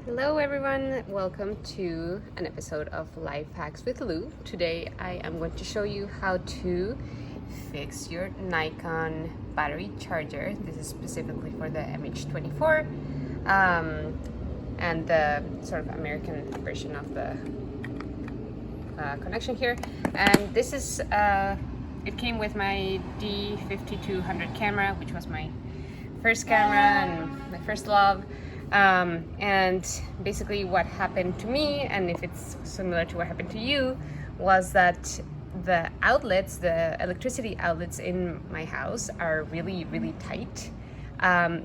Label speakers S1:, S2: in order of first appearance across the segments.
S1: Hello everyone, welcome to an episode of Life Hacks with Lou. Today I am going to show you how to fix your Nikon battery charger. This is specifically for the MH-24 and the sort of American version of the connection here. And this is, it came with my D5000 camera, which was my first camera and my first love. And basically what happened to me, and if it's similar to what happened to you, was that the outlets, the electricity outlets in my house are really, really tight.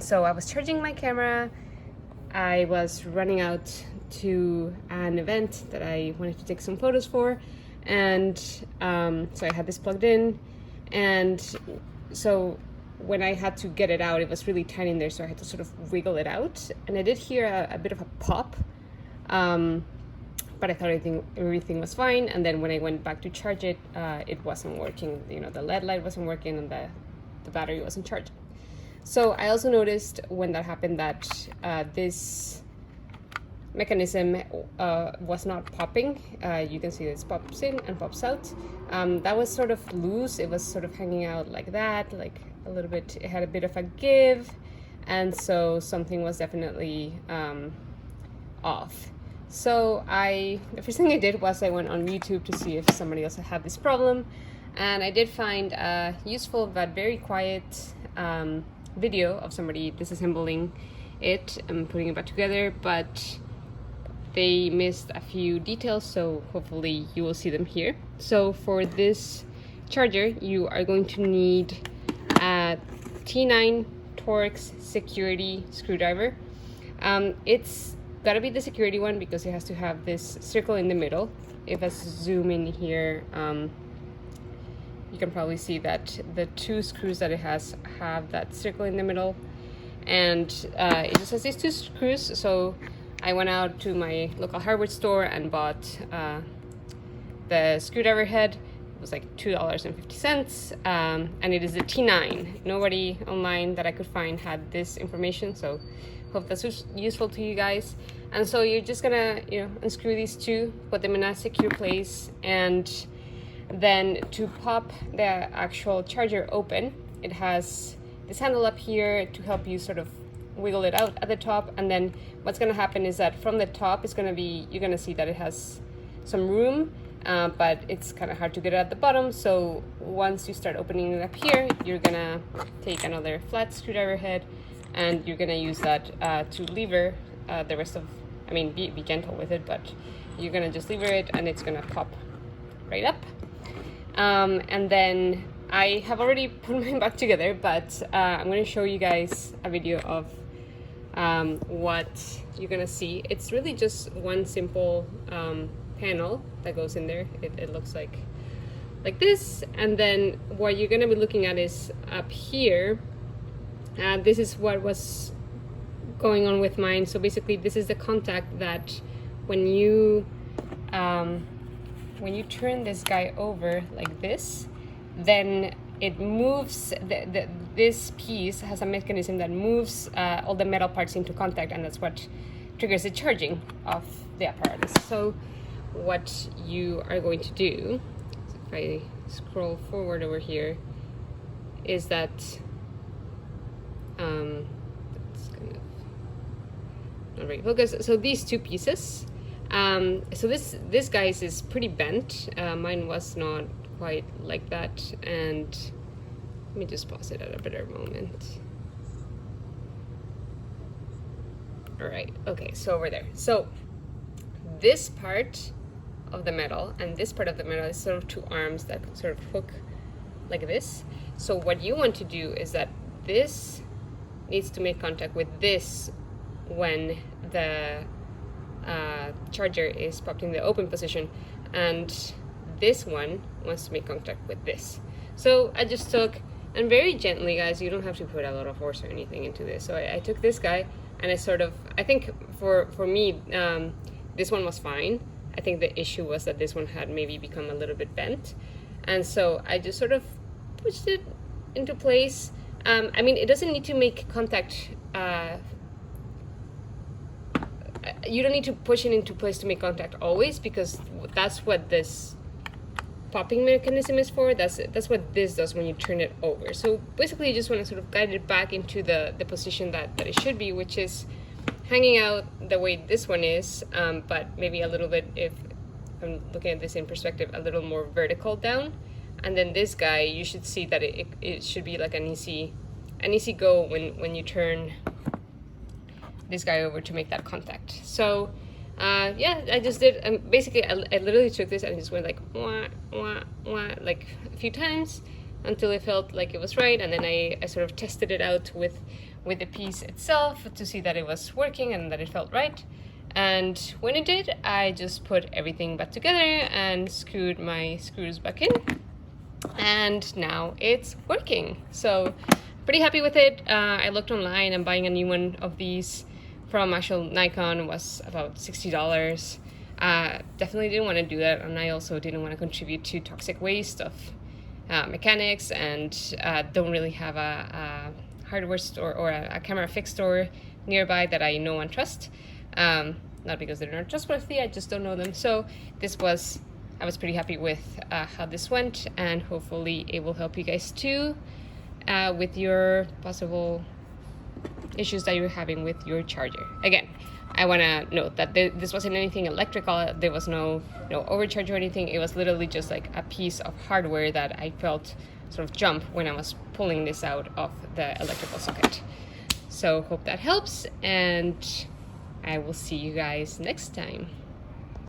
S1: So I was charging my camera, I was running out to an event that I wanted to take some photos for, and so I had this plugged in, and so when I had to get it out, it was really tight in there, so I had to sort of wiggle it out. And I did hear a bit of a pop, but I thought everything was fine. And then when I went back to charge it, it wasn't working. You know, the LED light wasn't working and the battery wasn't charging. So I also noticed when that happened that this mechanism was not popping. You can see this pops in and pops out. That was sort of loose. It was sort of hanging out like that, like a little bit. It had a bit of a give, and so something was definitely off. So the first thing I did was I went on YouTube to see if somebody else had this problem, and I did find a useful but very quiet video of somebody disassembling it and putting it back together, but they missed a few details, so hopefully you will see them here. So for this charger, you are going to need a T9 Torx security screwdriver. It's gotta be the security one because it has to have this circle in the middle. If I zoom in here, you can probably see that the two screws that it has have that circle in the middle, and it just has these two screws. So I went out to my local hardware store and bought the screwdriver head. It was like $2.50, and it is a T9. Nobody online that I could find had this information, so hope that's useful to you guys. And so you're just gonna, unscrew these two, put them in a secure place, and then to pop the actual charger open, it has this handle up here to help you sort of wiggle it out at the top. And then what's going to happen is that from the top you're going to see that it has some room, but it's kind of hard to get it at the bottom. So once you start opening it up here, you're going to take another flat screwdriver head and you're going to use that to lever the rest of, be gentle with it, but you're going to just lever it and it's going to pop right up. And then I have already put mine back together, but I'm going to show you guys a video of what you're going to see. It's really just one simple panel that goes in there. It looks like this, and then what you're going to be looking at is up here. This is what was going on with mine. So basically this is the contact that when you turn this guy over like this, then it moves, this piece has a mechanism that moves all the metal parts into contact, and that's what triggers the charging of the apparatus. So what you are going to do, if I scroll forward over here, is that that's kind of not very focused. So these two pieces, so this guy's is pretty bent. Mine was not quite like that, and let me just pause it at a better moment. All right, okay, so over there. So this part of the metal and this part of the metal is sort of two arms that sort of hook like this. So what you want to do is that this needs to make contact with this when the charger is popped in the open position, and this one wants to make contact with this. So I just took, and very gently, guys, you don't have to put a lot of force or anything into this. So I took this guy and I think for me, this one was fine. I think the issue was that this one had maybe become a little bit bent. And so I just sort of pushed it into place. It doesn't need to make contact you don't need to push it into place to make contact always, because that's what this popping mechanism is for. That's what this does when you turn it over. So basically you just want to sort of guide it back into the position that it should be, which is hanging out the way this one is, but maybe a little bit, if I'm looking at this in perspective, a little more vertical down. And then this guy, you should see that it should be like an easy go when you turn this guy over to make that contact. So yeah, I just did, basically I literally took this and I just went like wah, wah, wah, like a few times until it felt like it was right, and then I sort of tested it out with the piece itself to see that it was working and that it felt right. And when it did, I just put everything back together and screwed my screws back in, and now it's working. So pretty happy with it. I looked online, and buying a new one of these from actual Nikon was about $60. Definitely didn't want to do that, and I also didn't want to contribute to toxic waste of mechanics, and don't really have a hardware store or a camera fix store nearby that I know and trust. Not because they're not trustworthy, I just don't know them. So I was pretty happy with how this went, and hopefully it will help you guys too with your possible issues that you're having with your charger. Again, I want to note that this wasn't anything electrical. There was no overcharge or anything. It was literally just like a piece of hardware that I felt sort of jump when I was pulling this out of the electrical socket. So hope that helps, and I will see you guys next time.